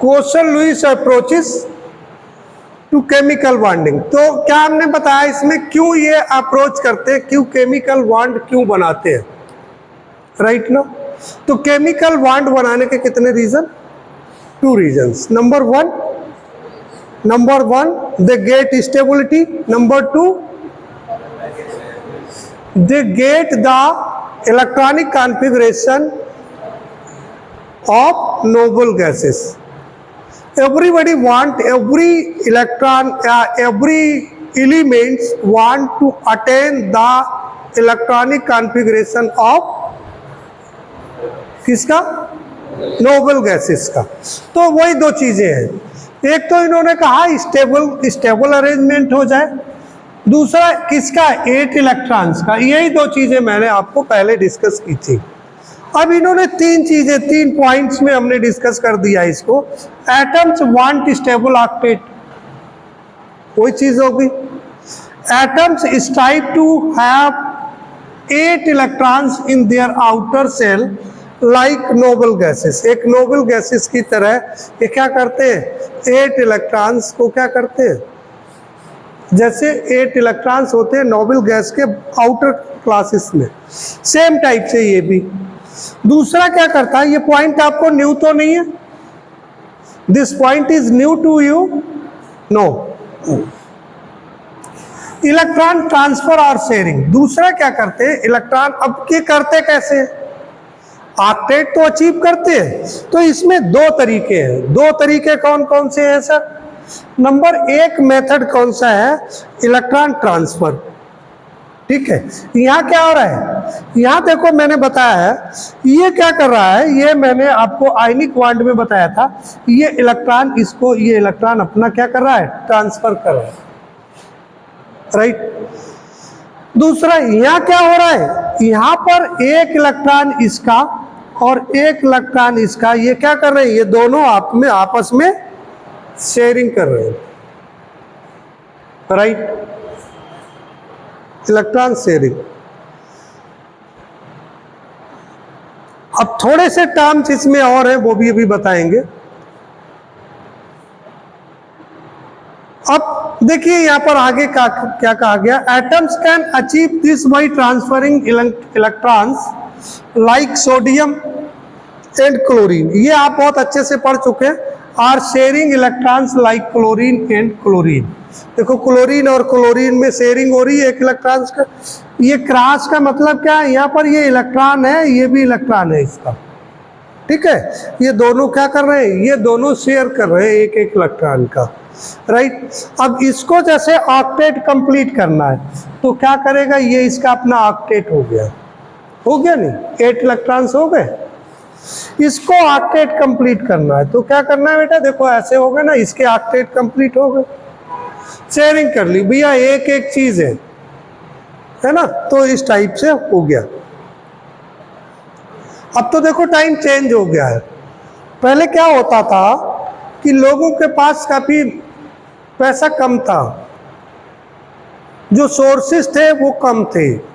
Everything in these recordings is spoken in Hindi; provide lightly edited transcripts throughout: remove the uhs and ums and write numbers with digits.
Question Lewis approaches to chemical bonding. तो क्या हमने बताया इसमें क्यों ये अप्रोच करते हैं, क्यों केमिकल बॉन्ड क्यों बनाते हैं, राइट ना। तो केमिकल बॉन्ड बनाने के कितने reason, 2 reasons. Number one they get stability, number 2 they get the electronic configuration of noble gases. Everybody want, every electron, every elements want to attain the electronic configuration of किसका, नोबल गैसेस का। तो वही 2 चीजें हैं, एक तो इन्होंने कहा स्टेबल अरेंजमेंट हो जाए, दूसरा किसका, 8 इलेक्ट्रॉन्स का। यही 2 चीजें मैंने आपको पहले डिस्कस की थी। अब इन्होंने 3 चीजें 3 पॉइंट्स में हमने डिस्कस कर दिया इसको। एटम्स वांट स्टेबल ऑक्टेट, कोई चीज होगी। Atoms strive to have 8 electrons in their outer shell like noble gases. एक नोबल गैसेस की तरह ये क्या करते हैं, 8 इलेक्ट्रॉन्स को क्या करते हैं, जैसे 8 इलेक्ट्रॉन्स होते हैं नोबल गैस के आउटर क्लासेस में, सेम टाइप से ये भी। दूसरा क्या करता है, ये पॉइंट आपको न्यू तो नहीं है, this point is new to you, no. Electron transfer और शेयरिंग। दूसरा क्या करते हैं इलेक्ट्रॉन, अब ये करते कैसे, ऑक्टेट तो अचीव करते हैं। तो इसमें 2 तरीके हैं। 2 तरीके कौन कौन से हैं सर। नंबर 1 मेथड कौन सा है, इलेक्ट्रॉन ट्रांसफर, ठीक है। यहाँ क्या हो रहा है, यहाँ देखो मैंने बताया है, ये क्या कर रहा है, ये मैंने आपको आयनिक बॉन्ड में बताया था, ये इलेक्ट्रॉन इसको, ये इलेक्ट्रॉन अपना क्या कर रहा है, ट्रांसफर कर रहा है, राइट। दूसरा यहाँ क्या हो रहा है, यहाँ पर 1 इलेक्ट्रॉन इसका और 1 इलेक्ट्रॉन इसका, ये क्या कर रहे हैं, ये दोनों आपस में शेयरिंग कर रहे हैं, राइट, इलेक्ट्रॉन शेयरिंग। अब थोड़े से टर्म्स इसमें और हैं, वो भी अभी बताएंगे। अब देखिए यहाँ पर आगे क्या कहा गया, atoms can achieve this by transferring electrons like sodium and chlorine. ये आप बहुत अच्छे से पढ़ चुके हैं। Or sharing electrons like chlorine and chlorine. देखो क्लोरीन और क्लोरीन में शेयरिंग हो रही है 1 इलेक्ट्रॉन्स का। ये क्रॉस का मतलब क्या है, यहाँ पर ये इलेक्ट्रॉन है, ये भी इलेक्ट्रॉन है इसका, ठीक है। ये दोनों क्या कर रहे हैं, ये दोनों शेयर कर रहे हैं 1 इलेक्ट्रॉन का, राइट। अब इसको जैसे ऑक्टेट कंप्लीट करना है तो क्या करेगा, ये इसका अपना ऑक्टेट हो गया नहीं, 8 इलेक्ट्रॉन्स हो गए। इसको ऑक्टेट कंप्लीट करना है तो क्या करना है बेटा, देखो ऐसे हो गए ना, इसके ऑक्टेट कंप्लीट हो गए, शेयरिंग कर ली भैया, एक चीज है ना। तो इस टाइप से हो गया। अब तो देखो टाइम चेंज हो गया है। पहले क्या होता था कि लोगों के पास काफी पैसा कम था, जो सोर्सेस थे वो कम थे।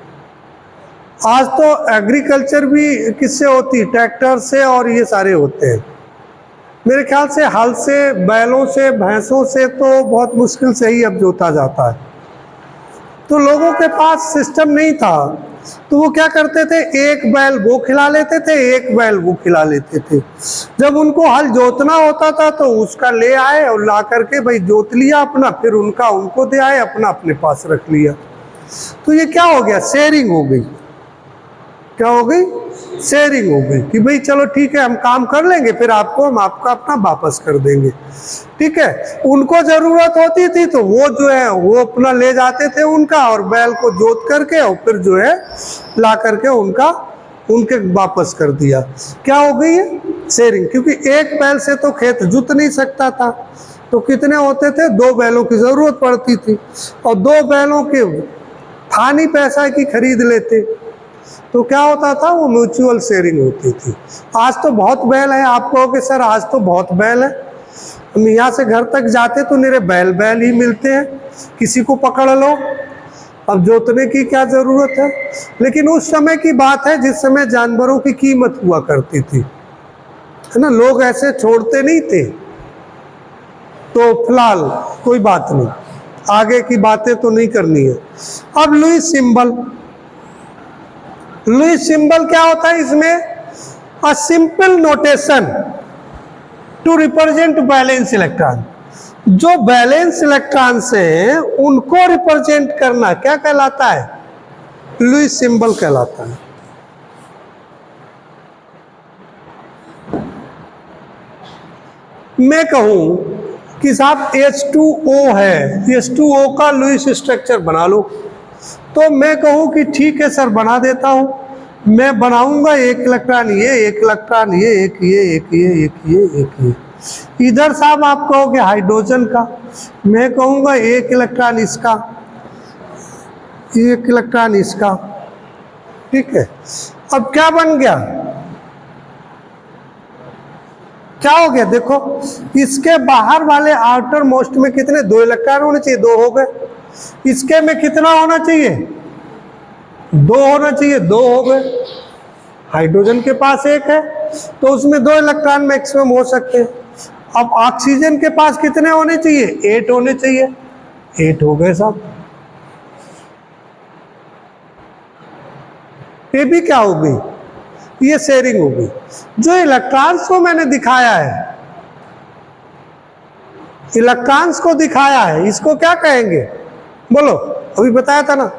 आज तो एग्रीकल्चर भी किससे होती, ट्रैक्टर से, और ये सारे होते हैं। मेरे ख्याल से हल से, बैलों से, भैंसों से तो बहुत मुश्किल से ही अब जोता जाता है। तो लोगों के पास सिस्टम नहीं था, तो वो क्या करते थे, 1 बैल वो खिला लेते थे, 1 बैल वो खिला लेते थे। जब उनको हल जोतना होता था तो उसका ले आए और ला करके भाई जोत लिया अपना, फिर उनका उनको दे आए, अपना अपने पास रख लिया। तो ये क्या हो गया, शेयरिंग हो गई। क्या हो गई, शेयरिंग हो गई कि भाई चलो ठीक है हम काम कर लेंगे, फिर हम आपका अपना वापस कर देंगे, ठीक है। उनको जरूरत होती थी तो वो जो है वो अपना ले जाते थे उनका, और बैल को जोत करके और फिर जो है ला करके उनके वापस कर दिया। क्या हो गई है, शेयरिंग। क्योंकि 1 बैल से तो खेत जुत नहीं सकता था, तो कितने होते थे, 2 बैलों की जरूरत पड़ती थी, और 2 बैलों के था नहीं पैसा की खरीद लेते, तो क्या होता था, वो म्यूचुअल शेयरिंग होती थी। आज तो बहुत बैल है, आप कहोगे सर आज तो बहुत बैल है, हम यहाँ से घर तक जाते तो मेरे बैल ही मिलते हैं, किसी को पकड़ लो, अब जोतने की क्या ज़रूरत है। लेकिन उस समय की बात है जिस समय जानवरों की कीमत हुआ करती थी, है ना, लोग ऐसे छोड़ते नहीं थे, तो फिलहाल कोई बात नहीं, आगे की बातें तो नहीं करनी है। अब लुईस सिंबल, लुईस सिंबल क्या होता है इसमें? A simple notation to represent valence electron. जो वैलेंस इलेक्ट्रॉन्स हैं उनको रिप्रेजेंट करना क्या कहलाता है? लुईस सिंबल कहलाता है। मैं कहूं कि साहब H2O है, H2O का लुईस स्ट्रक्चर बना लो, तो मैं कहूं कि ठीक है सर बना देता हूं। मैं बनाऊंगा एक इलेक्ट्रॉन ये, एक इलेक्ट्रॉन ये, एक ये, एक ये, एक ये, एक ये। इधर साहब आप कहोगे हाइड्रोजन का, मैं कहूंगा एक इलेक्ट्रॉन इसका, एक इलेक्ट्रॉन इसका, ठीक है। अब क्या बन गया? क्या हो गया? देखो इसके बाहर वाले आउटर मोस्ट में कितने? 2 इलेक्ट्रॉन होने चाहिए, 2 हो गए। इसके में कितना होना चाहिए? 2 होना चाहिए, 2 हो गए। हाइड्रोजन के पास 1 है तो उसमें 2 इलेक्ट्रॉन मैक्सिमम हो सकते हैं। अब ऑक्सीजन के पास कितने होने चाहिए? 8 होने चाहिए, 8 हो गए साहब। ये भी क्या हो गई? ये शेयरिंग हो गई। जो इलेक्ट्रॉन्स को मैंने दिखाया है, इलेक्ट्रॉन्स को दिखाया है, इसको क्या कहेंगे? बोलो, अभी बताया था ना,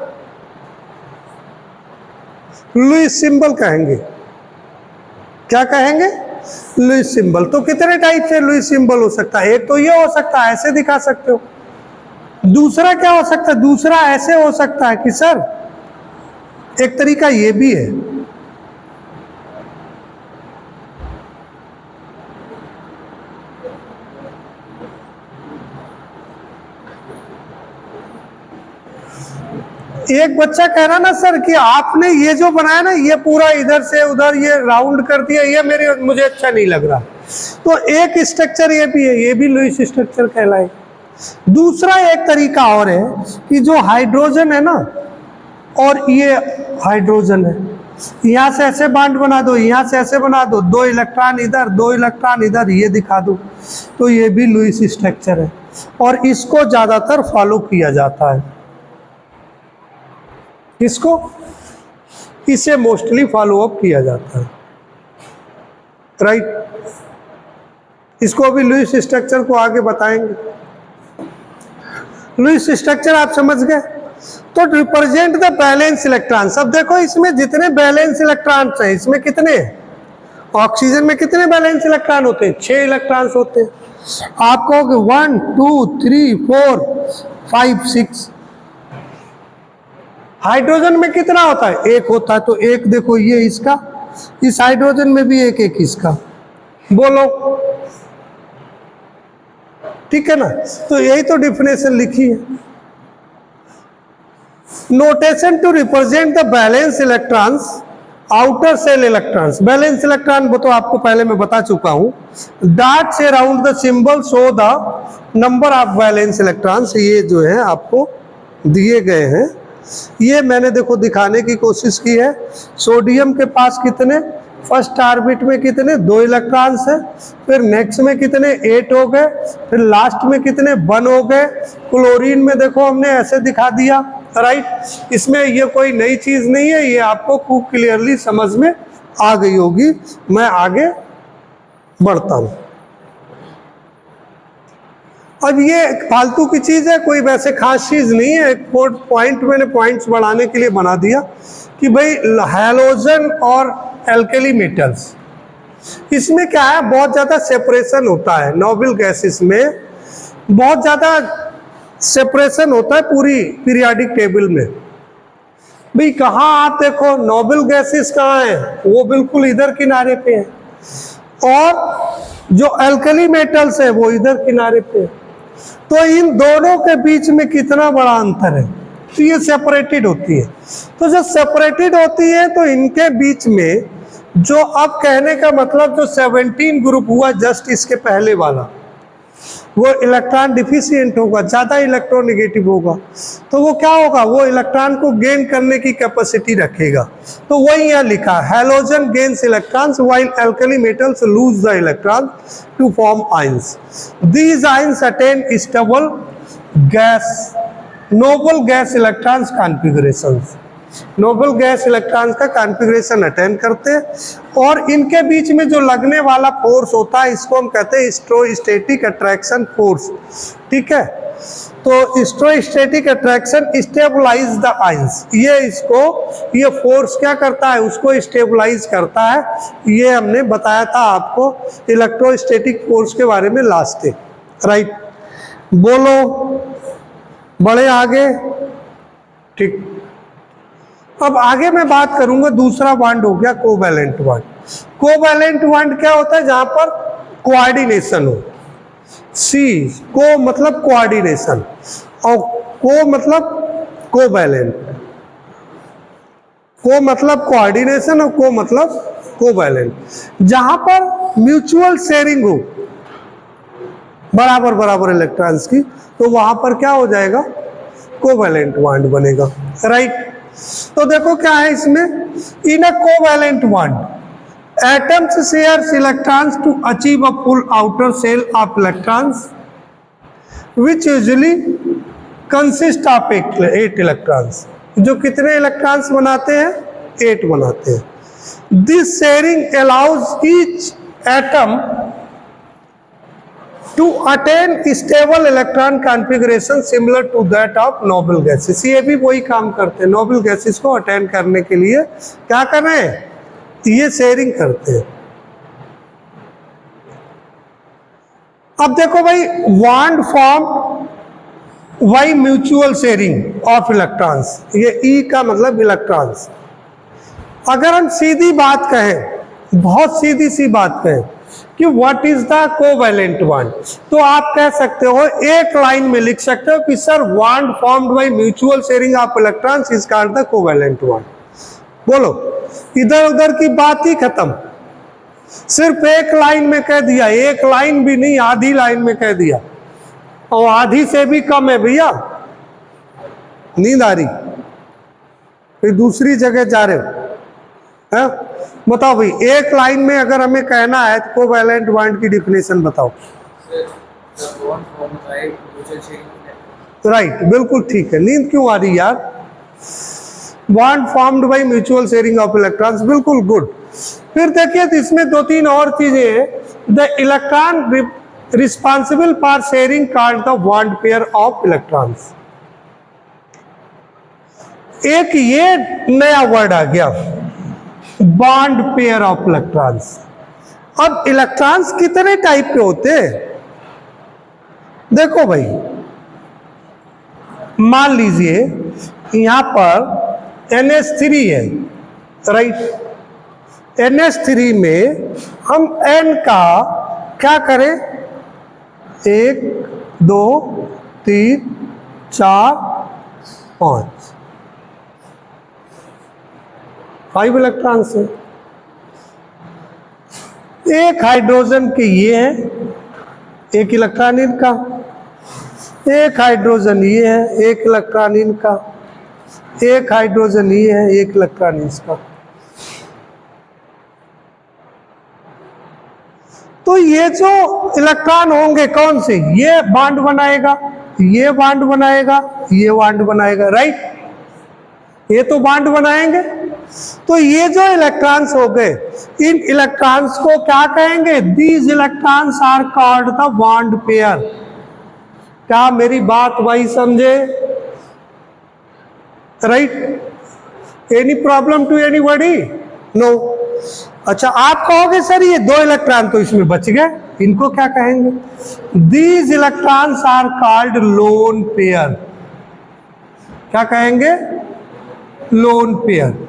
लुईस सिंबल कहेंगे। क्या कहेंगे? Lewis symbol. तो कितने टाइप से लुईस सिंबल हो सकता है? एक तो ये हो सकता है, ऐसे दिखा सकते हो। दूसरा क्या हो सकता है? दूसरा ऐसे हो सकता है कि सर एक तरीका ये भी है, एक बच्चा कह रहा ना सर कि आपने ये जो बनाया ना, ये पूरा इधर से उधर ये राउंड कर दिया, ये मुझे अच्छा नहीं लग रहा। तो एक स्ट्रक्चर ये भी है, ये भी लुईस स्ट्रक्चर कहलाए। दूसरा एक तरीका और है कि जो हाइड्रोजन है ना, और ये हाइड्रोजन है, यहाँ से ऐसे बॉन्ड बना दो, यहाँ से ऐसे बना दो, 2 इलेक्ट्रॉन इधर, 2 इलेक्ट्रॉन इधर, ये दिखा दो, तो ये भी लुईस स्ट्रक्चर है। और इसको ज्यादातर फॉलो किया जाता है। इसको, इसे मोस्टली फॉलो अप किया जाता है, राइट। इसको अभी लुईस स्ट्रक्चर को आगे बताएंगे। लुईस स्ट्रक्चर आप समझ गए। तो रिप्रेजेंट द बैलेंस इलेक्ट्रॉन्स। अब देखो इसमें जितने बैलेंस इलेक्ट्रॉन्स हैं, इसमें कितने? ऑक्सीजन में कितने बैलेंस इलेक्ट्रॉन होते हैं? 6 इलेक्ट्रॉन्स होते हैं। आप कहोगे 1 2 3 4 5 6। हाइड्रोजन में कितना होता है? 1 होता है। तो 1 देखो ये इसका, इस हाइड्रोजन में भी 1 1 इसका। बोलो, ठीक है ना। तो यही तो डिफिनेशन लिखी है। Notation to represent the valence electrons, outer shell electrons. Valence electron वो तो आपको पहले मैं बता चुका हूं। डॉट से around the symbol show the number of balance electrons. ये जो है आपको दिए गए हैं, ये मैंने देखो दिखाने की कोशिश की है। सोडियम के पास कितने? फर्स्ट ऑर्बिट में कितने? 2 इलेक्ट्रॉन्स है। फिर नेक्स्ट में कितने? 8 हो गए। फिर लास्ट में कितने? 1 हो गए। क्लोरीन में देखो हमने ऐसे दिखा दिया, राइट। इसमें ये कोई नई चीज नहीं है, ये आपको खूब क्लियरली समझ में आ गई होगी। मैं आगे बढ़ता हूं। अब ये फालतू की चीज है, कोई वैसे खास चीज नहीं है। एक पॉइंट मैंने पॉइंट्स बढ़ाने के लिए बना दिया कि भाई हैलोजन और एल्कली मेटल्स, इसमें क्या है, बहुत ज्यादा सेपरेशन होता है। नोबल गैसेस में बहुत ज्यादा सेपरेशन होता है पूरी पीरियोडिक टेबल में। भाई कहाँ आप देखो नोबल गैसेस कहाँ है? वो बिल्कुल इधर किनारे पे है, और जो एल्कली मेटल्स है वो इधर किनारे पे है। तो इन दोनों के बीच में कितना बड़ा अंतर है। तो ये सेपरेटेड होती है। तो जब सेपरेटेड होती है तो इनके बीच में जो, अब कहने का मतलब जो 17 ग्रुप हुआ जस्ट इसके पहले वाला, वो इलेक्ट्रॉन डिफिशिएंट होगा, ज़्यादा इलेक्ट्रोनेगेटिव होगा, तो वो क्या होगा, वो इलेक्ट्रॉन को गेन करने की कैपेसिटी रखेगा। तो वही यहाँ लिखा, halogen gains electrons while alkali metals lose the electron to form ions. These ions attain stable gas noble gas electrons configurations. Noble gas electrons का कॉन्फ़िगरेशन अटेन करते हैं, और इनके बीच में जो लगने वाला फोर्स होता है इसको हम कहते हैं इलेक्ट्रोस्टैटिक अट्रैक्शन फोर्स। ठीक है, तो electrostatic attraction stabilize the ions, ये फोर्स क्या करता है, उसको स्टेबलाइज करता है। ये हमने बताया था आपको इलेक्ट्रोस्टैटिक फोर्स के बारे में लास्ट डे, राइट। बोलो, बढ़े आगे। ठीक, अब आगे मैं बात करूंगा, दूसरा बॉन्ड हो गया कोवैलेंट बॉन्ड। कोवैलेंट बॉन्ड क्या होता है, जहां पर कोऑर्डिनेशन हो। सी को मतलब कोऑर्डिनेशन, और को मतलब कोवैलेंट। को मतलब कोऑर्डिनेशन और को मतलब कोवैलेंट, जहां पर म्यूचुअल शेयरिंग हो बराबर बराबर इलेक्ट्रॉन्स की, तो वहां पर क्या हो जाएगा, कोवैलेंट बॉन्ड बनेगा, राइट। तो देखो क्या है इसमें, in a covalent bond atoms shares electrons to achieve a full outer shell of electrons which usually consist of 8 electrons. जो कितने इलेक्ट्रॉन्स बनाते हैं, 8 बनाते हैं। This sharing allows each atom to attain stable electron configuration similar to that of noble gases। ये भी वही काम करते हैं, नोबल गैसेस को अटेन करने के लिए क्या कर रहे हैं, ये शेयरिंग करते हैं। अब देखो भाई, bond form by mutual sharing of electrons, ये ई का मतलब इलेक्ट्रॉन्स। अगर हम सीधी बात कहें, बहुत सीधी सी बात कहें कि what is the covalent bond, तो आप कह सकते हो, एक लाइन में लिख सकते हो कि sir bond formed by mutual sharing of electrons is called the covalent bond. बोलो, इधर उधर की बात ही खत्म, सिर्फ एक लाइन में कह दिया, एक लाइन भी नहीं, आधी लाइन में कह दिया, और आधी से भी कम है भैया। नींद आ रही, फिर दूसरी जगह जा रहे हो, है? बताओ भाई, एक लाइन में अगर हमें कहना है तो कोवैलेंट बॉन्ड की डिफिनेशन बताओ। राइट, बिल्कुल ठीक है। नींद क्यों आ रही यार, bond formed by mutual sharing of electrons, बिल्कुल गुड। फिर देखिए, तो इसमें 2-3 और चीजें हैं। The electron responsible for sharing called the bond pair of electrons. एक ये नया वर्ड आ गया, बॉन्ड पेयर ऑफ इलेक्ट्रॉन्स। अब इलेक्ट्रॉन्स कितने टाइप के होते हैं, देखो भाई, मान लीजिए यहां पर NH3 है, राइट। NH3 में हम N का क्या करें, 1 2 3 4 5 5 इलेक्ट्रॉन्स है। एक हाइड्रोजन के ये है, एक इलेक्ट्रॉन इनका, एक हाइड्रोजन ये है, एक इलेक्ट्रॉन इनका, एक हाइड्रोजन ये है, एक इलेक्ट्रॉन इसका। तो ये जो इलेक्ट्रॉन होंगे कौन से, ये बॉन्ड बनाएगा, ये बॉन्ड बनाएगा, ये बॉन्ड बनाएगा, राइट। ये तो बॉन्ड बनाएंगे। तो ये जो इलेक्ट्रॉन्स हो गए, इन इलेक्ट्रॉन्स को क्या कहेंगे, these electrons are called the bond pair. क्या मेरी बात भाई समझे, right. Any problem to anybody, no. अच्छा, आप कहोगे सर ये 2 इलेक्ट्रॉन तो इसमें बच गए, इनको क्या कहेंगे, these electrons are called lone pair. क्या कहेंगे, लोन पेयर।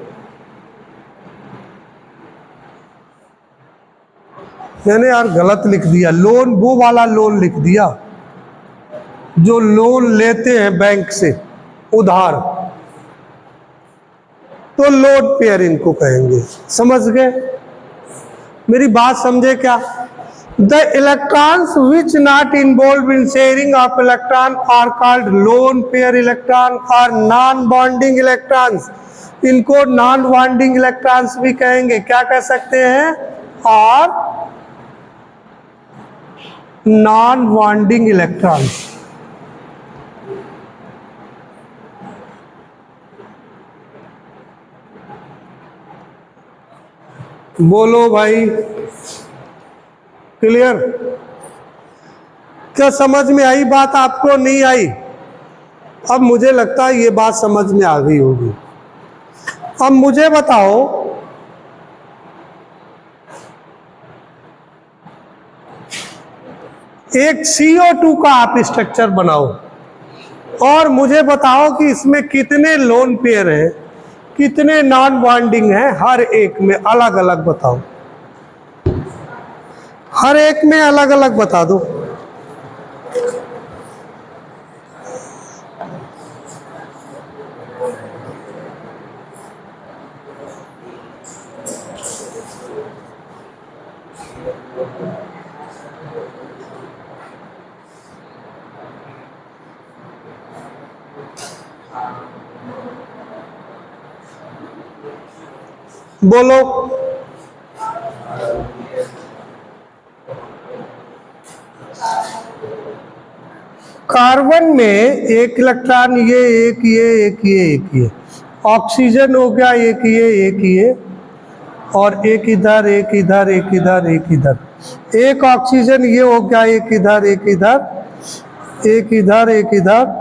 मैंने यार गलत लिख दिया, लोन वो वाला लोन लिख दिया जो लोन लेते हैं बैंक से उधार, तो लोन पेयर इनको कहेंगे। समझ गए, मेरी बात समझे क्या। The electrons which not involved in sharing of electron are called lone pair electron or non-bonding electrons. इनको non-bonding electrons भी कहेंगे, क्या कह सकते हैं, और non-bonding electrons. बोलो भाई, क्लियर? क्या समझ में आई बात, आपको नहीं आई? अब मुझे लगता है ये बात समझ में आ गई होगी। अब मुझे बताओ, एक CO2 का आप स्ट्रक्चर बनाओ और मुझे बताओ कि इसमें कितने लोन पेयर हैं, कितने नॉन बॉन्डिंग हैं, हर एक में अलग अलग बताओ, हर एक में अलग अलग बता दो। बोलो। कार्बन में एक इलेक्ट्रॉन, ये एक, ये एक, ये एक, ये ऑक्सीजन हो गया, एक ये और एक इधर, एक इधर, एक इधर, एक इधर, एक ऑक्सीजन ये हो गया, एक इधर, एक इधर, एक इधर, एक इधर,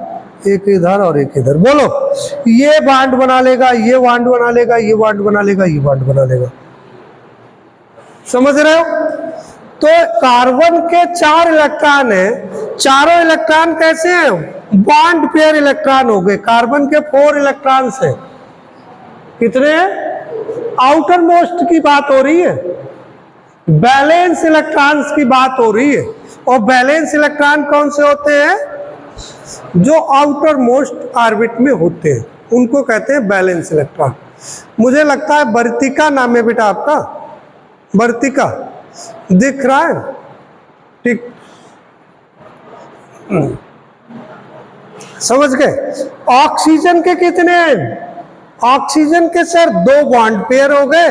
एक इधर और एक इधर। बोलो, ये बॉन्ड बना लेगा, ये बॉन्ड बना लेगा, ये बॉन्ड बना लेगा, ये बॉन्ड बना लेगा। समझ रहे हो? तो कार्बन के 4 इलेक्ट्रॉन हैं, चारों इलेक्ट्रॉन कैसे हैं, बॉन्ड पेयर इलेक्ट्रॉन हो गए। कार्बन के 4 इलेक्ट्रॉन्स हैं, कितने हैं, आउटर मोस्ट की बात हो रही है, बैलेंस इलेक्ट्रॉन्स की बात हो रही है। और बैलेंस इलेक्ट्रॉन कौन से होते हैं, जो आउटर मोस्ट ऑर्बिट में होते हैं, उनको कहते हैं बैलेंस इलेक्ट्रॉन। मुझे लगता है वर्तिका नाम है बेटा आपका, वर्तिका दिख रहा है, ठीक, समझ गए? ऑक्सीजन के कितने हैं, ऑक्सीजन के सर 2 बॉन्ड पेयर हो गए,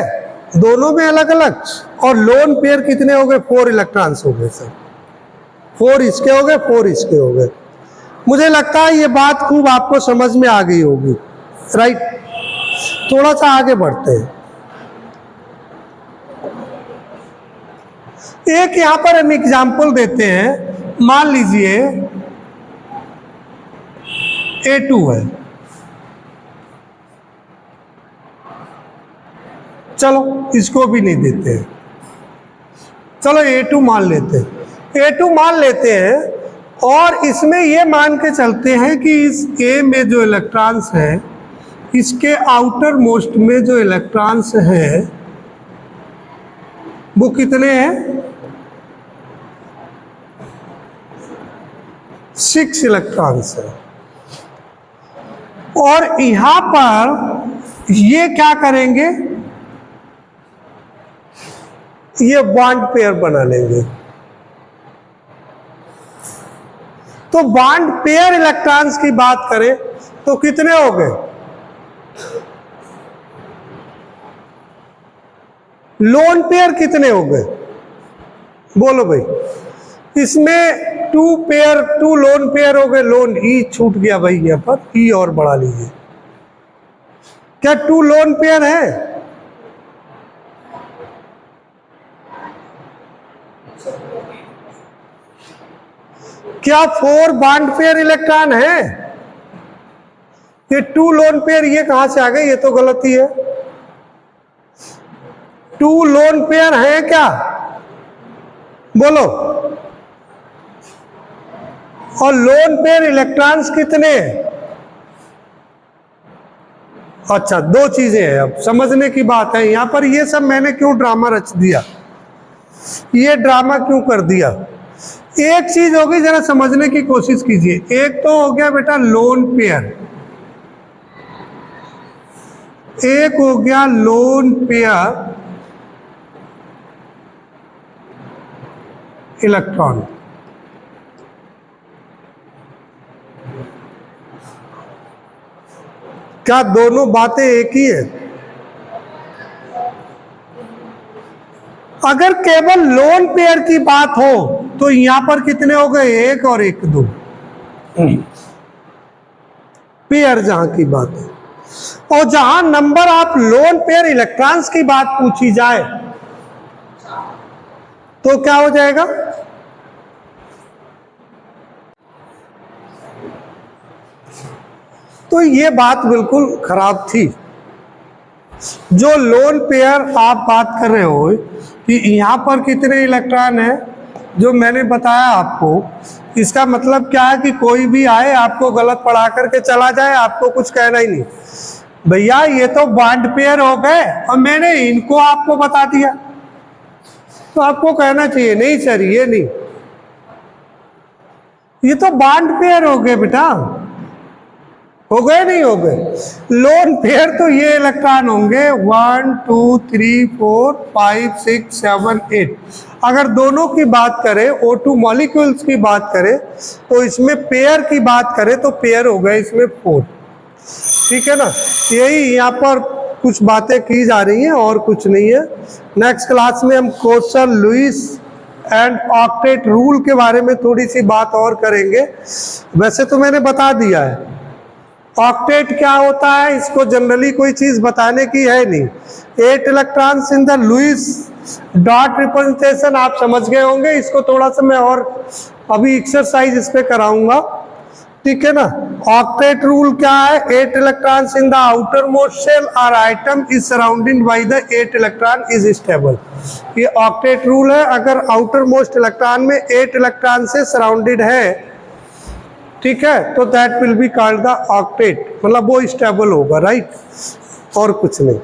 दोनों में अलग अलग, और लोन पेयर कितने हो गए, 4 इलेक्ट्रॉन्स हो गए सर, 4 इसके हो गए, 4 इसके हो गए। मुझे लगता है ये बात खूब आपको समझ में आ गई होगी, राइट? थोड़ा सा आगे बढ़ते हैं। एक यहां पर हम एग्जाम्पल देते हैं, मान लीजिए A2 है, चलो इसको भी नहीं देते हैं, चलो A2 मान लेते हैं, A2 मान लेते हैं, और इसमें ये मान के चलते हैं कि इस A में जो इलेक्ट्रॉन्स हैं, इसके आउटर मोस्ट में जो इलेक्ट्रॉन्स हैं वो कितने हैं, 6 इलेक्ट्रॉन्स हैं। और यहां पर ये क्या करेंगे, ये बॉन्ड पेयर बना लेंगे। तो बॉन्ड पेयर इलेक्ट्रॉन्स की बात करें तो कितने हो गए, लोन पेयर कितने हो गए, बोलो भाई? इसमें 2 लोन पेयर हो गए, लोन ई छूट गया भाई, यहां पर ई और बढ़ा लीजिए। क्या 2 लोन पेयर है, क्या 4 बॉन्ड पेयर इलेक्ट्रॉन है, ये 2 लोन पेयर ये कहां से आ गए, ये तो गलती है। 2 लोन पेयर है क्या, बोलो? और लोन पेयर इलेक्ट्रॉन्स कितने हैं? अच्छा, 2 चीजें हैं, अब समझने की बात है। यहां पर ये सब मैंने क्यों ड्रामा रच दिया, ये ड्रामा क्यों कर दिया? एक चीज होगी, जरा समझने की कोशिश कीजिए। एक तो हो गया बेटा लोन पेयर, एक हो गया लोन पेयर, इलेक्ट्रॉन। क्या दोनों बातें एक ही है? अगर केवल लोन पेयर की बात हो तो यहां पर कितने हो गए, एक और एक दो। पेयर जहां की बात है, और जहां number of lone pair electrons की बात पूछी जाए तो क्या हो जाएगा? तो ये बात बिल्कुल खराब थी। जो लोन पेयर आप बात कर रहे हो कि यहां पर कितने इलेक्ट्रॉन है, जो मैंने बताया आपको, इसका मतलब क्या है कि कोई भी आए आपको गलत पढ़ा करके चला जाए, आपको कुछ कहना ही नहीं। भैया ये तो बॉन्ड पेयर हो गए और मैंने इनको आपको बता दिया, तो आपको कहना चाहिए नहीं सर ये नहीं, ये तो बॉन्ड पेयर हो गए बेटा। हो गए नहीं हो गए? लोन पेयर तो ये इलेक्ट्रॉन होंगे 1 2 3 4 5 6 7 8। अगर दोनों की बात करें, O2 मॉलिक्यूल्स की बात करें, तो इसमें पेयर की बात करें तो पेयर हो गए इसमें 4। ठीक है ना? यही यहाँ पर कुछ बातें की जा रही हैं और कुछ नहीं है। नेक्स्ट क्लास में हम question Lewis and octet rule के बारे में थोड़ी सी बात और करेंगे। वैसे तो मैंने बता दिया है ऑक्टेट क्या होता है, इसको जनरली कोई चीज बताने की है नहीं। 8 electrons in the Lewis dot representation आप समझ गए होंगे। इसको थोड़ा सा मैं और अभी एक्सरसाइज इस पे कराऊंगा। ठीक है ना? ऑक्टेट रूल क्या है? 8 electrons in the outer most shell और atom is surrounded by the 8 electron is stable. ये ऑक्टेट रूल है। अगर आउटर मोस्ट इलेक्ट्रॉन में 8 इलेक्ट्रॉन से सराउंडेड है, ठीक है, तो that will be called the octet, मतलब वो स्टेबल होगा, राइट, और कुछ नहीं।